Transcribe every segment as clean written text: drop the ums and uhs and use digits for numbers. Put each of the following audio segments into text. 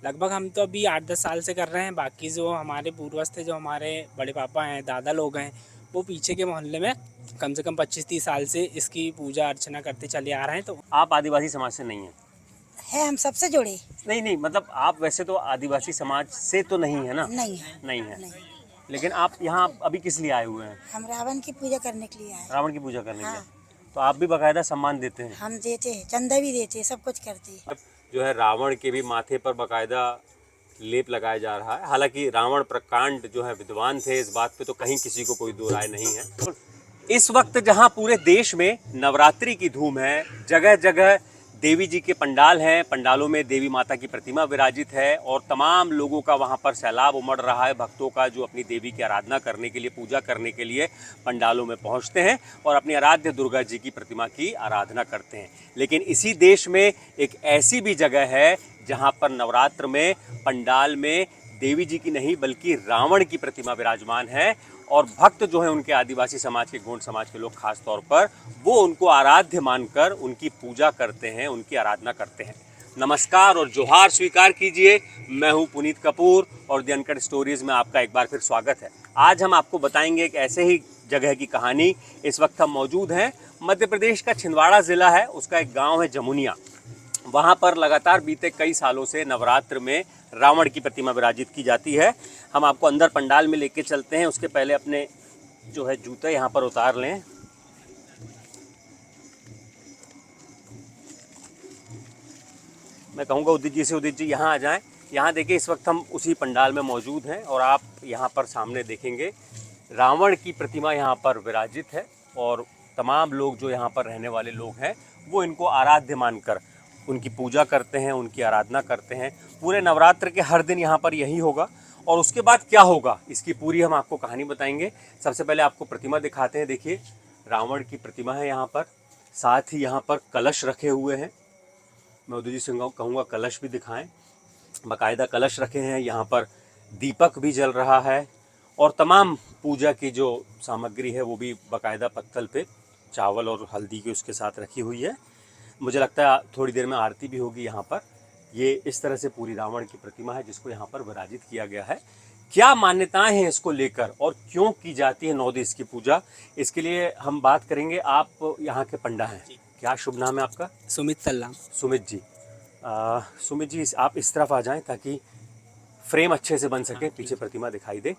लगभग हम तो अभी 8-10 साल से कर रहे हैं। बाकी जो हमारे पूर्वज थे, जो हमारे बड़े पापा हैं, दादा लोग हैं, वो पीछे के मोहल्ले में कम से कम 25-30 साल से इसकी पूजा अर्चना करते चले आ रहे हैं। तो आप आदिवासी समाज से नहीं हैं? है, हम सबसे जुड़े। नहीं नहीं, मतलब आप वैसे तो आदिवासी समाज से तो नहीं है ना? नहीं है। नहीं है। नहीं, लेकिन आप यहाँ अभी किस लिए आए हुए हैं? हम रावण की पूजा करने के लिए आए। रावण की पूजा करने के लिए। हाँ, तो आप भी बाकायदा सम्मान देते हैं? हम देते हैं, चंदा भी देते हैं, सब कुछ करते हैं। अब जो है रावण के भी माथे पर बाकायदा लेप लगाया जा रहा है। हालांकि रावण प्रकांड जो है विद्वान थे, इस बात पे तो कहीं किसी को कोई दो राय नहीं है। इस वक्त जहां पूरे देश में नवरात्रि की धूम है, जगह जगह देवी जी के पंडाल हैं, पंडालों में देवी माता की प्रतिमा विराजित है और तमाम लोगों का वहां पर सैलाब उमड़ रहा है, भक्तों का जो अपनी देवी की आराधना करने के लिए, पूजा करने के लिए पंडालों में पहुंचते हैं और अपनी आराध्य दुर्गा जी की प्रतिमा की आराधना करते हैं। लेकिन इसी देश में एक ऐसी भी जगह है जहां पर नवरात्र में पंडाल में देवी जी की नहीं बल्कि रावण की प्रतिमा विराजमान है और भक्त जो है उनके आदिवासी समाज के, गोंड समाज के लोग खास तौर पर, वो उनको आराध्य मानकर उनकी पूजा करते हैं, उनकी आराधना करते हैं। नमस्कार और जोहार स्वीकार कीजिए। मैं हूं पुनीत कपूर और द अनकट स्टोरीज में आपका एक बार फिर स्वागत है। आज हम आपको बताएंगे एक ऐसे ही जगह की कहानी। इस वक्त हम मौजूद हैं मध्य प्रदेश का छिंदवाड़ा ज़िला है, उसका एक गाँव है जमुनिया। वहाँ पर लगातार बीते कई सालों से नवरात्र में रावण की प्रतिमा विराजित की जाती है। हम आपको अंदर पंडाल में लेके चलते हैं। उसके पहले अपने जो है जूते यहाँ पर उतार लें। मैं कहूँगा उदित जी से, उदित जी यहाँ आ जाएं। यहाँ देखिए, इस वक्त हम उसी पंडाल में मौजूद हैं और आप यहाँ पर सामने देखेंगे रावण की प्रतिमा यहाँ पर विराजित है और तमाम लोग जो यहाँ पर रहने वाले लोग हैं वो इनको आराध्य मानकर उनकी पूजा करते हैं, उनकी आराधना करते हैं। पूरे नवरात्र के हर दिन यहाँ पर यही होगा और उसके बाद क्या होगा इसकी पूरी हम आपको कहानी बताएंगे। सबसे पहले आपको प्रतिमा दिखाते हैं। देखिए, रावण की प्रतिमा है यहाँ पर, साथ ही यहाँ पर कलश रखे हुए हैं। मैं उदित जी से कहूँगा कलश भी दिखाएं। बाकायदा कलश रखे हैं, यहाँ पर दीपक भी जल रहा है और तमाम पूजा की जो सामग्री है वो भी बाकायदा पत्तल पे चावल और हल्दी की उसके साथ रखी हुई है। मुझे लगता है थोड़ी देर में आरती भी होगी यहाँ पर। ये इस तरह से पूरी रावण की प्रतिमा है जिसको यहाँ पर विराजित किया गया है। क्या मान्यताएं हैं इसको लेकर और क्यों की जाती है 9 दिन इसकी पूजा, इसके लिए हम बात करेंगे। आप यहाँ के पंडा हैं, क्या शुभ नाम है आपका? सुमित सल्लाम। सुमित जी। सुमित जी, आप इस तरफ आ जाएं ताकि फ्रेम अच्छे से बन सके, पीछे प्रतिमा दिखाई दे।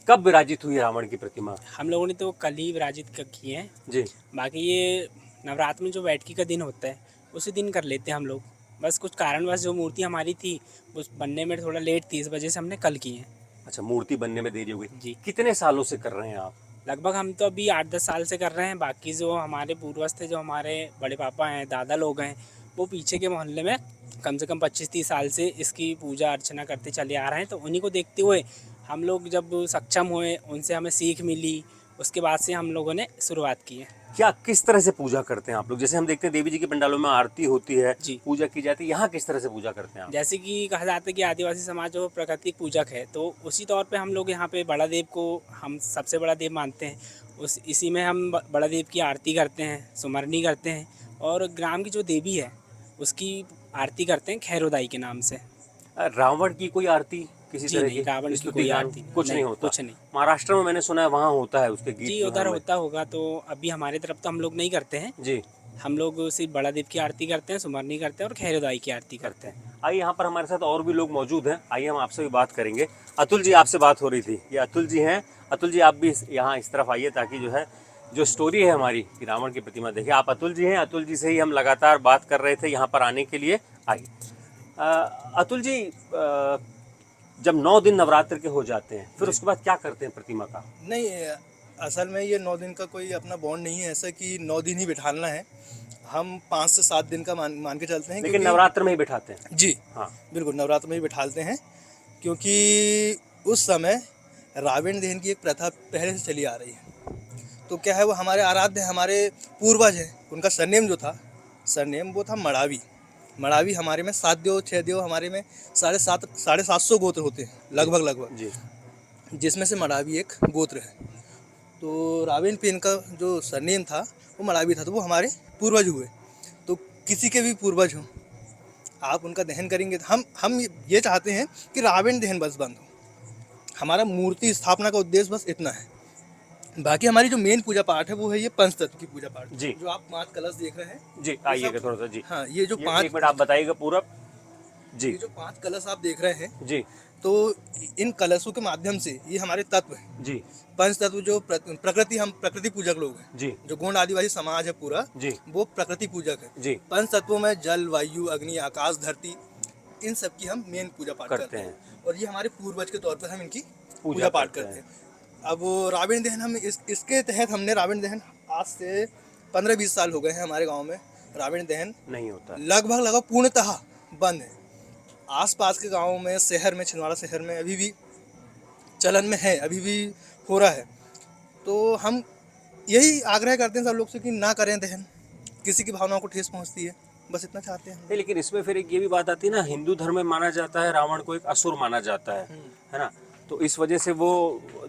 कब विराजित हुई रावण की प्रतिमा? हम लोगों ने तो कल ही विराजित की है जी। बाकी ये नवरात्र में जो बैठकी का दिन होता है उसी दिन कर लेते हैं हम लोग। बस कुछ कारणवश जो मूर्ति हमारी थी उस बनने में थोड़ा लेट थी, इस वजह से हमने कल की है। अच्छा, मूर्ति बनने में देरी हो गई जी। कितने सालों से कर रहे हैं आप? लगभग हम तो अभी 8-10 साल से कर रहे हैं। बाकी जो हमारे पूर्वज थे, जो हमारे बड़े पापा हैं, दादा लोग हैं, वो पीछे के मोहल्ले में कम से कम 25-30 साल से इसकी पूजा अर्चना करते चले आ रहे हैं। तो उन्हीं को देखते हुए हम लोग जब सक्षम हुए, उनसे हमें सीख मिली, उसके बाद से हम लोगों ने शुरुआत की है। क्या किस तरह से पूजा करते हैं आप लोग? जैसे हम देखते हैं देवी जी के पंडालों में आरती होती है, जी। पूजा की जाती है, यहाँ किस तरह से पूजा करते हैं आप? जैसे कि कहा जाता है कि आदिवासी समाज जो प्राकृतिक पूजक है, तो उसी तौर पे हम लोग यहाँ पे बड़ा देव को हम सबसे बड़ा देव मानते हैं। इसी में हम बड़ा देव की आरती करते हैं, सुमरनी करते हैं और ग्राम की जो देवी है उसकी आरती करते हैं खैरोदाई के नाम से। रावण की कोई आरती किसी जी तरह नहीं, की रावण की स्तुति कोई गान आरती कुछ नहीं होता? कुछ नहीं। महाराष्ट्र में मैंने सुना है वहाँ होता है, उसके गीत जी जो उधर हैं होता होगा, तो अभी हमारे तरफ तो हम लोग नहीं करते हैं। जी। हम लोग सिर्फ बड़ा देव की आरती करते हैं, सुमरनी करते हैं और खैरोदाई की आरती करते हैं। आइए, यहाँ पर हमारे साथ और भी लोग मौजूद हैं, आइए हम आपसे भी बात करेंगे। अतुल जी, आपसे बात हो रही थी, ये अतुल जी हैं। अतुल जी, आप भी यहाँ इस तरफ आइए ताकि जो है जो स्टोरी है हमारी कि रावण की प्रतिमा देखिए। आप अतुल जी हैं, अतुल जी से ही हम लगातार बात कर रहे थे यहाँ पर आने के लिए। आइए अतुल जी, जब 9 दिन नवरात्र के हो जाते हैं फिर उसके बाद क्या करते हैं प्रतिमा का? नहीं, असल में ये 9 दिन का कोई अपना बॉन्ड नहीं है ऐसा कि 9 दिन ही बिठाना है। हम 5 से 7 दिन का मान के चलते हैं। लेकिन नवरात्र में ही बिठाते हैं? जी हाँ, बिल्कुल, नवरात्र में ही बिठाते हैं क्योंकि उस समय रावण दहन की एक प्रथा पहले से चली आ रही है। तो क्या है, वो हमारे आराध्य, हमारे पूर्वज हैं, उनका सरनेम जो था, सरनेम वो था मड़ावी। मड़ावी हमारे में 7 देव 6 देव, हमारे में 750 गोत्र होते हैं लगभग जी। जिसमें से मड़ावी एक गोत्र है। तो रावण पे इनका जो सरनेम था वो मड़ावी था, तो वो हमारे पूर्वज हुए। तो किसी के भी पूर्वज हों, आप उनका दहन करेंगे तो हम ये चाहते हैं कि रावण दहन बस बंद हो। हमारा मूर्ति स्थापना का उद्देश्य बस इतना है। बाकी हमारी जो मेन पूजा पाठ है वो है ये पंचतत्व की पूजा पाठ जी। जो आप 5 कलश देख रहे हैं। जी आइएगा थोड़ा सा जी। हाँ, ये जो ये 5 एक मिनट आप बताइएगा पूरा जी। ये जो 5 कलश आप देख रहे हैं, जी तो इन कलशों के माध्यम से ये हमारे तत्व हैं। जी पंच तत्व जो प्रकृति, हम प्रकृति पूजक लोग हैं। जी जो गोंड आदिवासी समाज है पूरा, जी वो प्रकृति पूजक है। जी पंच तत्वों में जल, वायु, अग्नि, आकाश, धरती, इन सब की हम मेन पूजा पाठ करते हैं। और ये हमारे पूर्वज के तौर पर हम इनकी पूजा पाठ करते हैं। अब रावण दहन हम इसके तहत हमने रावण दहन आज से 15-20 साल हो गए हैं हमारे गांव में रावण दहन नहीं होता। लगभग पूर्णतः बंद है। आसपास के गांवों में, शहर में, छिंदवाड़ा शहर में अभी भी चलन में है, अभी भी हो रहा है। तो हम यही आग्रह करते हैं सब लोग से कि ना करें दहन, किसी की भावनाओं को ठेस पहुंचती है, बस इतना चाहते हैं। नहीं, लेकिन इसमें फिर एक ये भी बात आती है ना, हिंदू धर्म में माना जाता है रावण को एक असुर माना जाता है ना। तो इस वजह से वो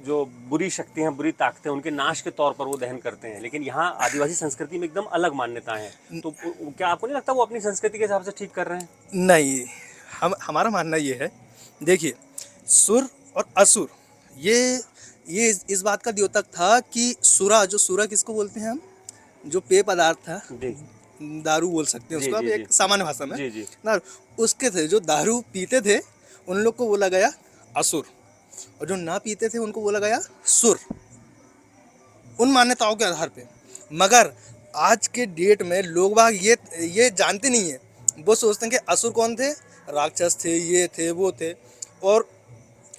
जो बुरी शक्तियां, बुरी ताकतें, उनके नाश के तौर पर वो दहन करते हैं। लेकिन यहाँ आदिवासी संस्कृति में एकदम अलग मान्यताएं हैं। तो क्या आपको नहीं लगता वो अपनी संस्कृति के हिसाब से ठीक कर रहे हैं? नहीं, हमारा मानना ये है, देखिए, सुर और असुर ये इस बात का द्योतक था कि सुरा, जो सुरा किसको बोलते हैं हम, जो पेय पदार्थ था, दारू बोल सकते हैं उसको, अब एक सामान्य भाषा में ना, उसके थे जो दारू पीते थे उन लोग को बोला गया असुर, और जो ना पीते थे उनको बोला गया सुर, उन मान्यताओं के आधार पे। मगर आज के डेट में लोग बाग ये जानते नहीं है। वो सोचते हैं कि असुर कौन थे, राक्षस थे, ये थे, वो थे। और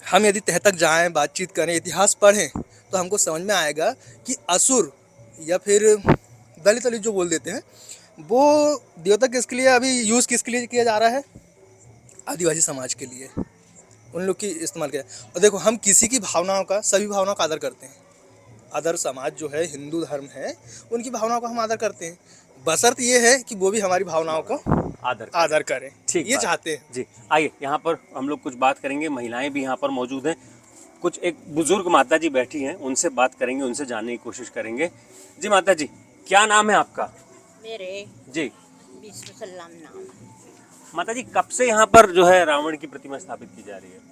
हम यदि तह तक जाएं, बातचीत करें, इतिहास पढ़ें, तो हमको समझ में आएगा कि असुर या फिर दलित जो बोल देते हैं, वो द्योतक किसके लिए अभी यूज़ किसके लिए किया जा रहा है, आदिवासी समाज के लिए उन लोग की इस्तेमाल किया। और देखो, हम किसी की भावनाओं का, सभी भावनाओं का आदर करते हैं। अदर समाज जो है, हिंदू धर्म है, उनकी भावनाओं का हम आदर करते हैं, बशर्त ये है कि वो भी हमारी भावनाओं को आदर करें। ठीक, ये चाहते हैं जी। आइए, यहाँ पर हम लोग कुछ बात करेंगे, महिलाएं भी यहाँ पर मौजूद हैं। कुछ एक बुजुर्ग माता जी बैठी हैं, उनसे बात करेंगे, उनसे जानने की कोशिश करेंगे। जी माता जी, क्या नाम है आपका? मेरे जी विश्व सलाम नाम। माता जी, कब से यहाँ पर जो है रावण की प्रतिमा स्थापित की जा रही है?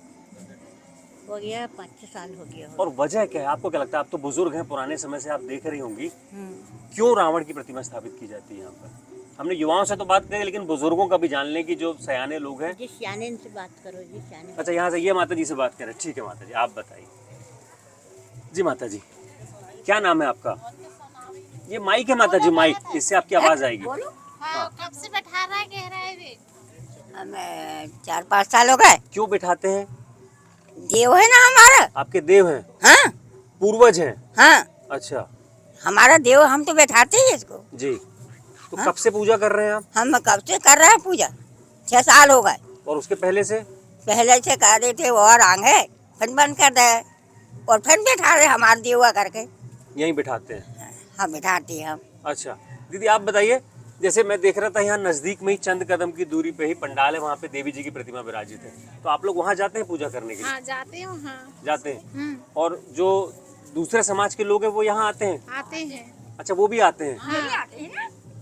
हो गया 5 साल हो गया। और वजह क्या है, आपको क्या लगता है? आप तो बुजुर्ग हैं, पुराने समय से आप देख रही होंगी, क्यों रावण की प्रतिमा स्थापित की जाती है यहाँ पर? हमने युवाओं से तो बात करी, लेकिन बुजुर्गों का भी जान लें कि जो सयाने लोग हैं। जिस सियाने से बात करो, जिस सियाने। अच्छा, यहाँ से ये माता जी से बात करें। ठीक है माता जी, आप बताइए। जी माता जी, क्या नाम है आपका? ये माइक है माता जी, माइक, इससे आपकी आवाज आएगी। हाँ, कब से बैठा रहा है, कह रहा है वे। हमें 4-5 साल हो गए। क्यों बैठाते हैं? देव है ना हमारा। आपके देव हैं? हाँ, पूर्वज हैं? हाँ, अच्छा, हमारा देव, हम तो बैठाते ही इसको। जी। तो कब से पूजा कर रहे हैं आप? हम कब से कर रहे हैं पूजा, 6 साल हो गए। और उसके पहले से? पहले से कर रहे थे, और आगे फिर बंद कर दे, और फिर बैठा रहे हमारे देवा करके। यहीं बैठाते हैं? हम बैठाते हैं हम। अच्छा दीदी, आप बताइए, जैसे मैं देख रहा था यहाँ नजदीक में ही चंद कदम की दूरी पे ही पंडाल है, वहाँ पे देवी जी की प्रतिमा विराजित है। तो आप लोग वहाँ जाते हैं पूजा करने के लिए? हाँ, जाते हैं वहाँ। जाते हैं। और जो दूसरे समाज के लोग हैं वो यहाँ आते हैं? आते हैं। अच्छा, वो भी आते हैं? हाँ,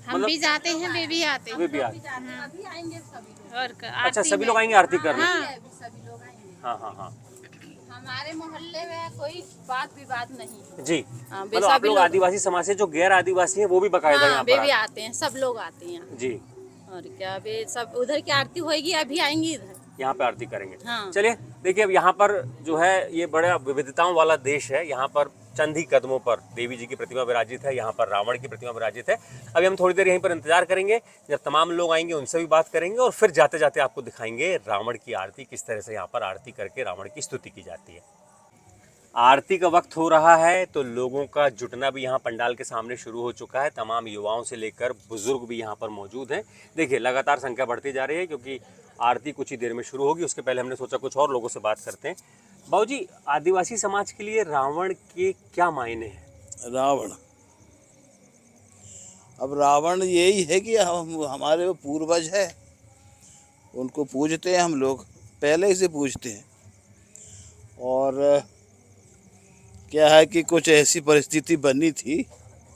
हम भी जाते हैं, वे भी आते हैं। वे भी आते हैं। और अच्छा, सभी लोग आएंगे आरती करने? हाँ हाँ हाँ। हमारे मोहल्ले में कोई बात विवाद नहीं। जी, हाँ, मतलब आप लोग आदिवासी समाज से, जो गैर आदिवासी हैं वो भी बकायदा यहाँ वे पर भी आते हैं, सब लोग आते हैं जी। और क्या, वे सब उधर की आरती होगी, अभी आएंगी इधर, यहाँ पे आरती करेंगे। हाँ। चलिए देखिए, अब यहाँ पर जो है ये बड़ा विविधताओं वाला देश है। यहाँ पर चंद ही कदमों पर देवी जी की प्रतिमा विराजित है, यहाँ पर रावण की प्रतिमा विराजित है। अभी हम थोड़ी देर यहीं पर इंतजार करेंगे, जब तमाम लोग आएंगे उनसे भी बात करेंगे, और फिर जाते जाते आपको दिखाएंगे रावण की आरती, किस तरह से यहाँ पर आरती करके रावण की स्तुति की जाती है। आरती का वक्त हो रहा है, तो लोगों का जुटना भी यहाँ पंडाल के सामने शुरू हो चुका है। तमाम युवाओं से लेकर बुजुर्ग भी यहाँ पर मौजूद हैं। देखिए, लगातार संख्या बढ़ती जा रही है, क्योंकि आरती कुछ ही देर में शुरू होगी। उसके पहले हमने सोचा कुछ और लोगों से बात करते हैं। बाबूजी, आदिवासी समाज के लिए रावण के क्या मायने हैं? रावण, अब रावण यही है कि हमारे वो पूर्वज है, उनको पूजते हैं हम लोग, पहले ही से पूजते हैं। और क्या है कि कुछ ऐसी परिस्थिति बनी थी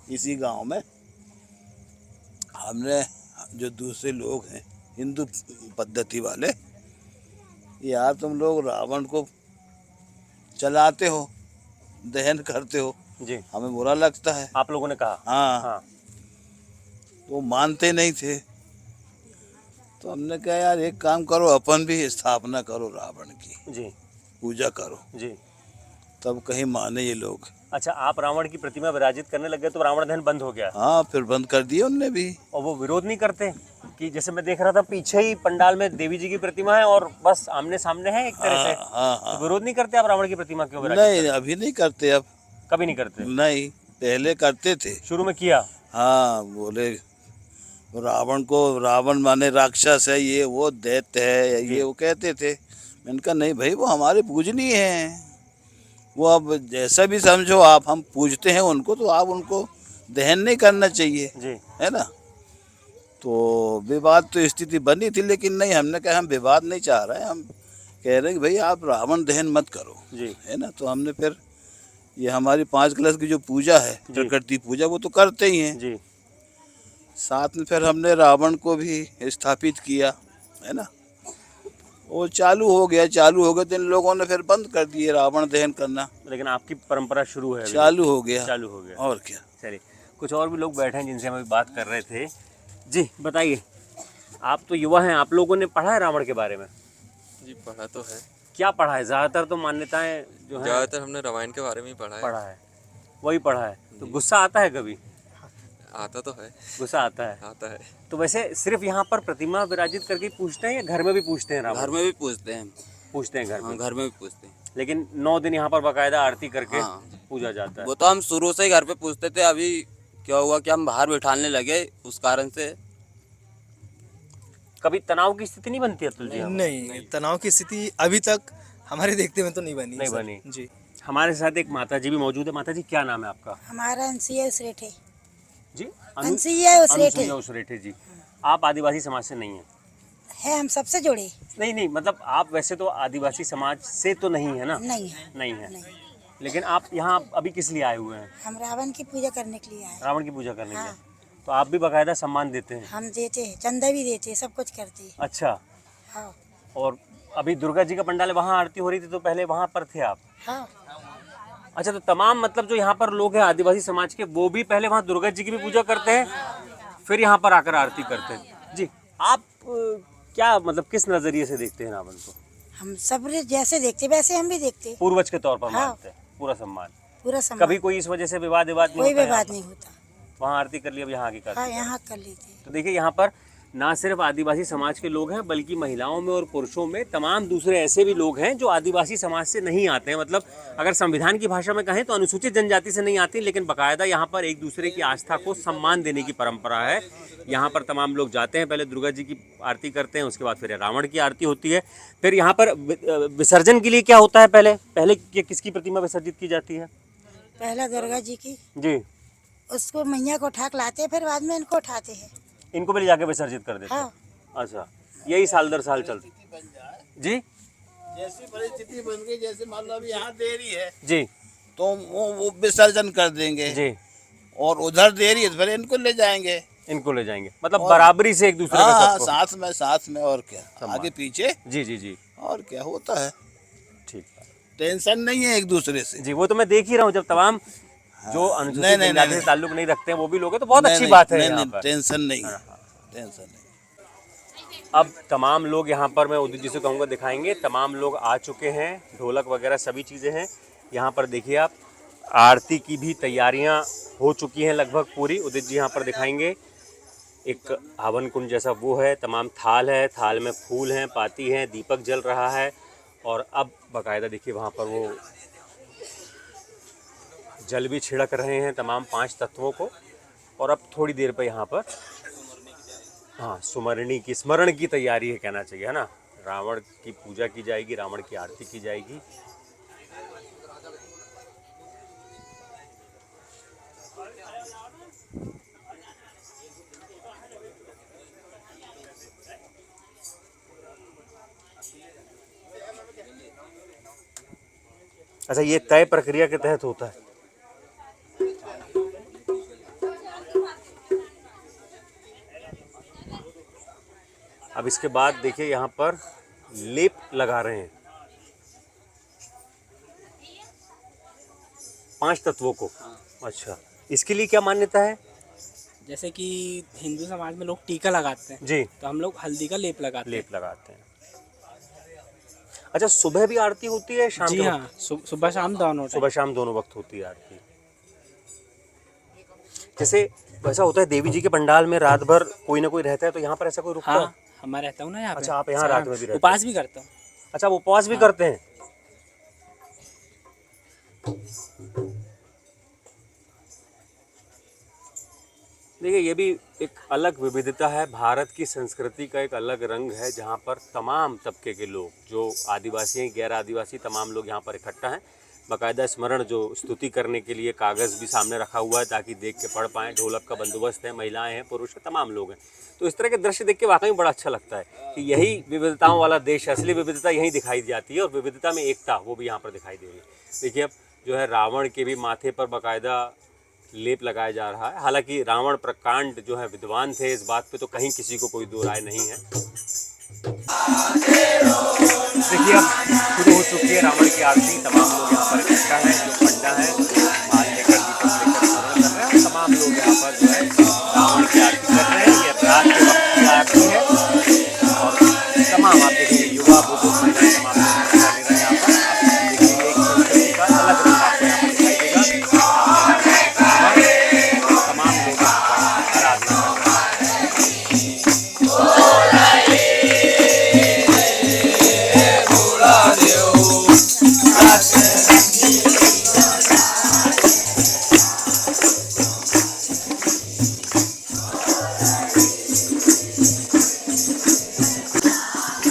इसी गांव में, हमने, जो दूसरे लोग हैं हिंदू पद्धति वाले, यार तुम लोग रावण को चलाते हो, दहन करते हो, जी, हमें बुरा लगता है। आप लोगों ने कहा। हाँ, हाँ, तो मानते नहीं थे, तो हमने कहा यार एक काम करो, अपन भी स्थापना करो रावण की, जी, पूजा करो, जी। तब कहीं माने ये लोग। अच्छा, आप रावण की प्रतिमा विराजित करने लगे तो रावण दहन बंद हो गया। हाँ, फिर बंद कर दिए उनने भी। और वो विरोध नहीं करते कि जैसे मैं देख रहा था पीछे ही पंडाल में देवी जी की प्रतिमा है और बस आमने सामने है एक तरह से, हाँ, तो विरोध नहीं करते आप रावण की प्रतिमा क्यों विराजित नहीं अभी नहीं करते अब। करते? कभी नहीं करते? नहीं, पहले करते थे। शुरू में किया। हाँ, बोले रावण को, रावण माने राक्षस है, ये वो दैत्य है, ये वो कहते थे। मैंने कहा नहीं भाई, वो हमारे पूजनीय हैं, वो अब जैसा भी समझो आप, हम पूजते हैं उनको, तो आप उनको दहन नहीं करना चाहिए, जी, है ना। तो विवाद तो स्थिति बनी थी, लेकिन नहीं, हमने कहा हम विवाद नहीं चाह रहे हैं, हम कह रहे हैं कि भाई आप रावण दहन मत करो, जी, है ना। तो हमने फिर ये हमारी 5 कलश की जो पूजा है, जी। प्रकृति पूजा, वो तो करते ही हैं। जी, साथ में फिर हमने रावण को भी स्थापित किया, है ना। वो चालू हो गया तो इन लोगों ने फिर बंद कर दिए रावण दहन करना, लेकिन आपकी परंपरा शुरू है अभी। चालू हो गया। चालू हो गया। और क्या। चलिए, कुछ और भी लोग बैठे हैं जिनसे हम अभी बात कर रहे थे। जी बताइए, आप तो युवा हैं, आप लोगों ने पढ़ा है रावण के बारे में? जी पढ़ा तो है। क्या पढ़ा है? ज़्यादातर तो मान्यताएं जो है ज़्यादातर हमने रामायण के बारे में ही पढ़ा है, वही पढ़ा है। तो गुस्सा आता है कभी? आता तो है। गुस्सा आता है। आता है। तो वैसे सिर्फ यहाँ पर प्रतिमा विराजित करके पूछते हैं या घर में भी पूछते हैं रावण? घर में भी पूछते हैं। पूछते हैं घर हाँ, में। घर में भी पूछते हैं। लेकिन 9 दिन यहाँ पर बाकायदा आरती करके हाँ। पूजा जाता है। वो तो हम शुरू से ही घर पे पूछते थे, अभी क्या हुआ कि हम बाहर बिठाने लगे, उस कारण से। कभी तनाव की स्थिति नहीं बनती अतुल जी? नहीं, तनाव की स्थिति अभी तक हमारे देखते में तो नहीं बनी। नहीं सर। बनी। जी। हमारे साथ एक माता जी भी मौजूद है। माता जी क्या नाम है आपका? हमारा अंसिया उसरेठे। जी, अंसिया उसरेठे अनुसुईया उसरेठे जी। आप आदिवासी समाज से नहीं हैं? है, हम सबसे जुड़े। नहीं, मतलब आप वैसे तो आदिवासी समाज से तो नहीं है ना? नहीं है। नहीं है। नहीं। लेकिन आप यहाँ अभी किस लिए आए हुए हैं? हम रावण की पूजा करने के लिए आए। रावण की पूजा करने के लिए। हाँ। तो आप भी बाकायदा सम्मान देते हैं? हम देते हैं, चंदा भी देते हैं, सब कुछ करते हैं। अच्छा। हाँ। और अभी दुर्गा जी का पंडाल वहाँ आरती हो रही थी तो पहले वहाँ पर थे आप? हाँ। अच्छा, तो तमाम मतलब जो यहाँ पर लोग हैं आदिवासी समाज के, वो भी पहले वहाँ दुर्गा जी की भी पूजा करते हैं, फिर यहाँ पर आकर आरती करते हैं। जी, आप क्या मतलब किस नजरिए से देखते हैं रावण को? हम सब जैसे देखते वैसे हम भी देखते। पूर्वज के तौर पर हाँ। मानते हैं, पूरा सम्मान। पूरा समय कभी कोई इस वजह से विवाद नहीं कोई होता? विवाद नहीं होता। वहाँ आरती कर ली, अब यहाँ आके कर हाँ, ली। यहाँ कर लेते हैं। तो देखिए, यहाँ पर ना सिर्फ आदिवासी समाज के लोग हैं, बल्कि महिलाओं में और पुरुषों में तमाम दूसरे ऐसे भी लोग हैं जो आदिवासी समाज से नहीं आते हैं। मतलब अगर संविधान की भाषा में कहें तो अनुसूचित जनजाति से नहीं आती, लेकिन बाकायदा यहाँ पर एक दूसरे की आस्था को सम्मान देने की परंपरा है। यहाँ पर तमाम लोग जाते हैं, पहले दुर्गा जी की आरती करते हैं, उसके बाद फिर रावण की आरती होती है। फिर यहाँ पर विसर्जन के लिए क्या होता है? पहले किसकी प्रतिमा विसर्जित की जाती है? पहला दुर्गा जी की, जी, उसको मैया को उठा के लाते हैं, फिर बाद में इनको उठाते हैं। इनको भी ले जाके विसर्जित कर देते हैं। हाँ। अच्छा, यही साल दर साल चलती जी। जैसी परिस्थिति बन गई, जैसे मान लो अभी यहाँ देरी है जी, तो वो विसर्जन कर देंगे जी, और उधर देरी है तो फिर इनको ले जाएंगे। इनको ले जाएंगे, मतलब बराबरी से एक दूसरे का हाँ, सबको। साथ में और क्या, आगे पीछे। जी जी जी, और क्या होता है, ठीक है टेंशन नहीं है एक दूसरे से। जी। वो तो मैं देख ही रहा हूँ, जब तमाम जो अनुसूचित नहीं, जनजाति से ताल्लुक नहीं रखते हैं वो भी लोग हैं, तो बहुत अच्छी बात है यहाँ पर। टेंशन नहीं है, टेंशन नहीं। अब तमाम लोग यहाँ पर, मैं उदित जी से कहूँगा दिखाएंगे, तमाम लोग आ चुके हैं, ढोलक वगैरह सभी चीज़ें हैं यहाँ पर। देखिए आप, आरती की भी तैयारियाँ हो चुकी हैं लगभग पूरी। उदित जी यहाँ पर दिखाएंगे, एक हवन कुंड जैसा वो है, तमाम थाल है, थाल में फूल हैं, पाती हैं, दीपक जल रहा है। और अब बाकायदा देखिए वहाँ पर वो जल भी छिड़क रहे हैं तमाम 5 तत्वों को। और अब थोड़ी देर पर यहाँ पर हाँ, स्मरण की तैयारी है कहना चाहिए, है ना। रावण की पूजा की जाएगी, रावण की आरती की जाएगी। अच्छा, ये तय प्रक्रिया के तहत होता है? अभी इसके बाद देखिए यहाँ पर लेप लगा रहे हैं 5 तत्वों को। अच्छा, इसके लिए क्या मान्यता है? जैसे कि हिंदू समाज में लोग टीका लगाते हैं, जी, तो हम लोग हल्दी का लेप लगाते हैं। लेप लगाते हैं। अच्छा, सुबह भी आरती होती है, शाम जी के हाँ, सुबह शाम दोनों टाइम। सुबह शाम दोनों वक्त होती है आरती। जैसे वैसा होता है देवी जी के पंडाल में रात भर कोई ना कोई रहता है, तो यहाँ पर ऐसा कोई रुकता है? हाँ, मैं रहता हूँ ना यहाँ पे। अच्छा, आप यहाँ रात में भी रहते हैं? उपास भी करता हूँ। अच्छा, वो उपवास भी करते हैं? देखिए, ये भी एक अलग विविधता है, भारत की संस्कृति का एक अलग रंग है, जहाँ पर तमाम तबके के लोग, जो आदिवासी हैं, गैर आदिवासी, तमाम लोग यहाँ पर इकट्ठा हैं। बाकायदा स्मरण जो स्तुति करने के लिए कागज़ भी सामने रखा हुआ है ताकि देख के पढ़ पाएँ। ढोलक का बंदोबस्त है, महिलाएं हैं, पुरुष हैं, तमाम लोग हैं। तो इस तरह के दृश्य देख के वाकई बड़ा अच्छा लगता है कि यही विविधताओं वाला देश है। असली विविधता यहीं दिखाई जाती है और विविधता में एकता वो भी यहाँ पर दिखाई दे रही है। देखिए, अब जो है रावण के भी माथे पर बाकायदा लेप लगाया जा रहा है। हालांकि रावण प्रकांड जो है विद्वान थे, इस बात पे तो कहीं किसी को कोई दो राय नहीं है। देखिए, अब शुरू हो चुकी है रावण की आरती। तमाम लोग यहाँ पर इकट्ठा है, जो पंडा है माल लेकर दीपक लेकर स्मरण कर रहे हैं। तमाम लोग यहाँ पर जो है रावण की आरती कर रहे हैं। ये रात के वक्त की आरती है और तमाम आप देखिए युवा बुजुर्ग महिलाएं तमाम लोग हिस्सा ले रहे हैं यहाँ पर। देखिए, एक संस्कृति का अलग रंग आपको यहाँ पर दिखाई देगा। तमाम लोग यहाँ पर आराधना कर रहे हैं।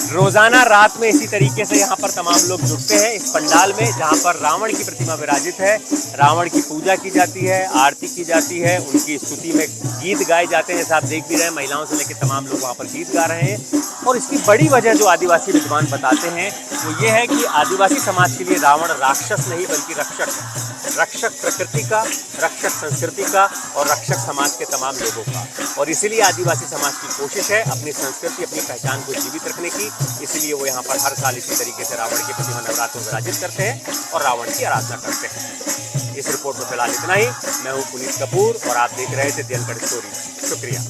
रोजाना रात में इसी तरीके से यहाँ पर तमाम लोग जुटते हैं इस पंडाल में, जहाँ पर रावण की प्रतिमा विराजित है। रावण की पूजा की जाती है, आरती की जाती है, उनकी स्तुति में गीत गाए जाते हैं। जैसे आप देख भी रहे हैं, महिलाओं से लेकर तमाम लोग वहाँ पर गीत गा रहे हैं। और इसकी बड़ी वजह जो आदिवासी विद्वान बताते हैं वो ये है कि आदिवासी समाज के लिए रावण राक्षस नहीं बल्कि रक्षक है। रक्षक प्रकृति का, रक्षक संस्कृति का और रक्षक समाज के तमाम लोगों का। और इसीलिए आदिवासी समाज की कोशिश है अपनी संस्कृति, अपनी पहचान को जीवित रखने की। इसीलिए वो यहाँ पर हर साल इसी तरीके से रावण की प्रतिमा नवरात्रों में विराजित करते हैं और रावण की आराधना करते हैं। इस रिपोर्ट में फिलहाल इतना ही। मैं हूँ पुनीत कपूर और आप देख रहे थे दी अनकट स्टोरी। शुक्रिया।